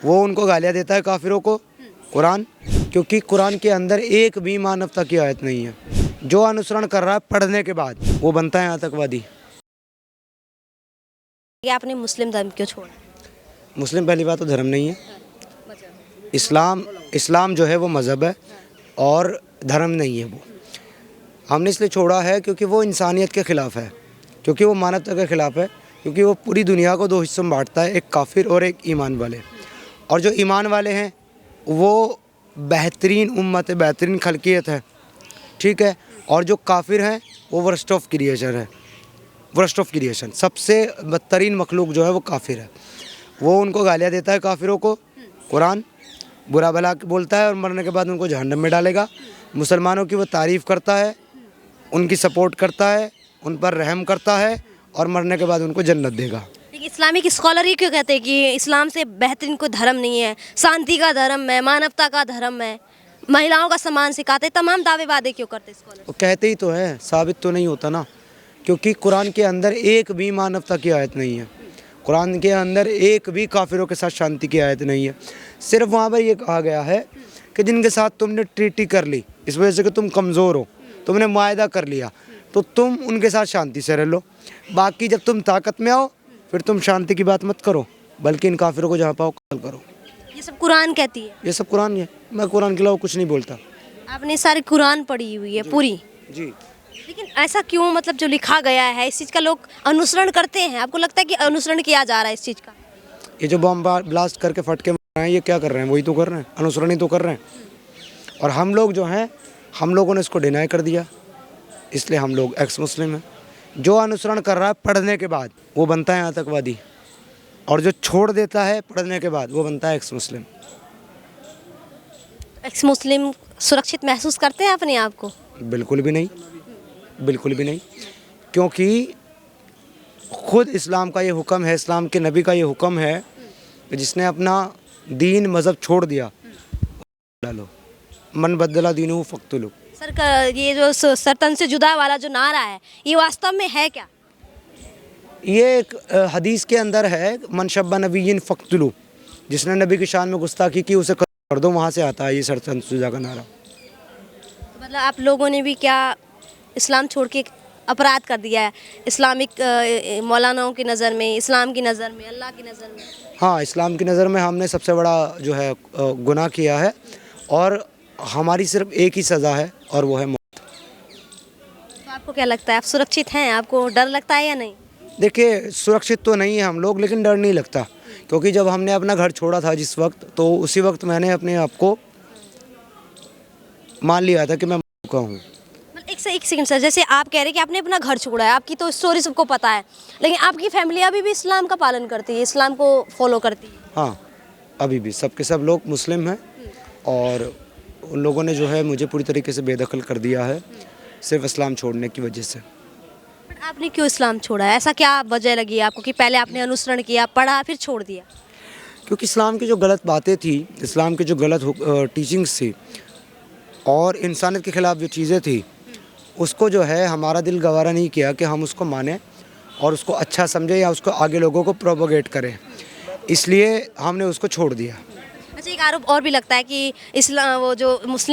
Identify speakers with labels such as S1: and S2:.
S1: वो उनको गालियाँ देता है काफिरों को कुरान, क्योंकि कुरान के अंदर एक भी मानवता की आयत नहीं है। जो अनुसरण कर रहा है पढ़ने के बाद वो बनता है आतंकवादी।
S2: ये आपने मुस्लिम धर्म क्यों छोड़ा?
S1: मुस्लिम पहली बात तो धर्म नहीं है। इस्लाम जो है वो मज़हब है और धर्म नहीं है। वो हमने इसलिए छोड़ा है क्योंकि वो इंसानियत के ख़िलाफ़ है, क्योंकि वो मानवता के ख़िलाफ़ है, क्योंकि वो पूरी दुनिया को दो हिस्सों में बांटता है, एक काफिर और एक ईमान वाले। और जो ईमान वाले हैं वो बेहतरीन उम्मत है, बेहतरीन खल्कियत है, ठीक है। और जो काफिर हैं वो वर्स्ट ऑफ क्रिएशन है, वर्स्ट ऑफ क्रिएशन, सबसे बदतरीन मखलूक जो है वो काफिर है। वो उनको गालियाँ देता है काफिरों को कुरान, बुरा भला बोलता है और मरने के बाद उनको जहन्नम में डालेगा। मुसलमानों की वो तारीफ़ करता है, उनकी सपोर्ट करता है, उन पर रहम करता है और मरने के बाद उनको जन्नत देगा।
S2: इस्लामिक स्कॉलर ये क्यों कहते हैं कि इस्लाम से बेहतरीन कोई धर्म नहीं है, शांति का धर्म है, मानवता का धर्म है, महिलाओं का सम्मान सिखाते हैं, तमाम दावे वादे क्यों करते हैं स्कॉलर?
S1: वो कहते ही तो है, साबित तो नहीं होता ना, क्योंकि कुरान के अंदर एक भी मानवता की आयत नहीं है। कुरान के अंदर एक भी काफिरों के साथ शांति की आयत नहीं है। सिर्फ वहाँ पर ये कहा गया है कि जिनके साथ तुमने ट्रीटी कर ली इस वजह से कि तुम कमज़ोर हो, तुमने मुआहदा कर लिया, तो तुम उनके साथ शांति से रह लो। बाकी जब तुम ताकत में आओ फिर तुम शांति की बात मत करो, बल्कि इन काफिरों को जहाँ पाओ कत्ल करो।
S2: ये सब कुरान कहती है।
S1: ये सब कुरान है, मैं कुरान के अलावा कुछ नहीं बोलता।
S2: आपने सारी कुरान पढ़ी हुई है पूरी,
S1: जी।
S2: लेकिन ऐसा क्यों, मतलब जो लिखा गया है इस चीज़ का लोग अनुसरण करते हैं? आपको लगता है कि अनुसरण किया जा रहा है इस चीज़ का?
S1: ये जो बम ब्लास्ट करके फटके मार रहे हैं, ये क्या कर रहे हैं? वही तो कर रहे हैं, अनुसरण ही तो कर रहे हैं। और हम लोग जो हैं, हम लोगों ने इसको डिनाई कर दिया, इसलिए हम लोग एक्स मुस्लिम हैं। जो अनुसरण कर रहा है पढ़ने के बाद वो बनता है आतंकवादी, और जो छोड़ देता है पढ़ने के बाद वो बनता है एक्स मुस्लिम।
S2: एक्स मुस्लिम सुरक्षित महसूस करते हैं अपने आप को?
S1: बिल्कुल भी नहीं, बिल्कुल भी नहीं, क्योंकि खुद इस्लाम का ये हुक्म है, इस्लाम के नबी का ये हुक्म है कि जिसने अपना दीन मज़हब छोड़ दिया डालो, मन बदला दीनहू फक्तुलू।
S2: सर ये जो सरतन से जुदा वाला जो नारा है ये वास्तव में है क्या?
S1: ये एक हदीस के अंदर है, मन शब्बा नबीय्यिन फक्तुलू, जिसने नबी की शान में गुस्ताखी की उसे कर दो, वहाँ से आता है ये सरतन से जुदा का नारा।
S2: तो मतलब आप लोगों ने भी क्या इस्लाम छोड़ के अपराध कर दिया है इस्लामिक मौलानाओं की नज़र में, इस्लाम की नज़र में, अल्लाह की नज़र में?
S1: हाँ, इस्लाम की नज़र में हमने सबसे बड़ा जो है गुनाह किया है, और हमारी सिर्फ एक ही सज़ा है और वो है मौत।
S2: तो आपको क्या लगता है, आप सुरक्षित हैं? आपको डर लगता है या नहीं?
S1: देखिए, सुरक्षित तो नहीं है हम लोग, लेकिन डर नहीं लगता, क्योंकि जब हमने अपना घर छोड़ा था जिस वक्त, तो उसी वक्त मैंने अपने आप को मान लिया था कि मैं मौका हूँ।
S2: एक सेकंड सर, जैसे आप कह रहे हैं कि आपने अपना घर छोड़ा है, आपकी तो स्टोरी सबको पता है, लेकिन आपकी फैमिली अभी भी इस्लाम का पालन करती है, इस्लाम को फॉलो करती है?
S1: हाँ, अभी भी सब के सब लोग मुस्लिम हैं, और उन लोगों ने जो है मुझे पूरी तरीके से बेदखल कर दिया है, सिर्फ इस्लाम छोड़ने की वजह से।
S2: बट आपने क्यों इस्लाम छोड़ा है? ऐसा क्या वजह लगी आपको कि पहले आपने अनुसरण किया, पढ़ा, फिर छोड़ दिया?
S1: क्योंकि इस्लाम की जो गलत बातें थी, इस्लाम की जो गलत टीचिंग्स थी और इंसानियत के ख़िलाफ़ जो चीज़ें थी, उसको जो है हमारा दिल गवारा नहीं किया कि हम उसको माने और उसको अच्छा समझें या उसको आगे लोगों को प्रोपोगेट करें, इसलिए हमने उसको छोड़ दिया।
S2: अच्छा, एक आरोप और भी लगता है कि इस्लाम वो जो मुस्लिम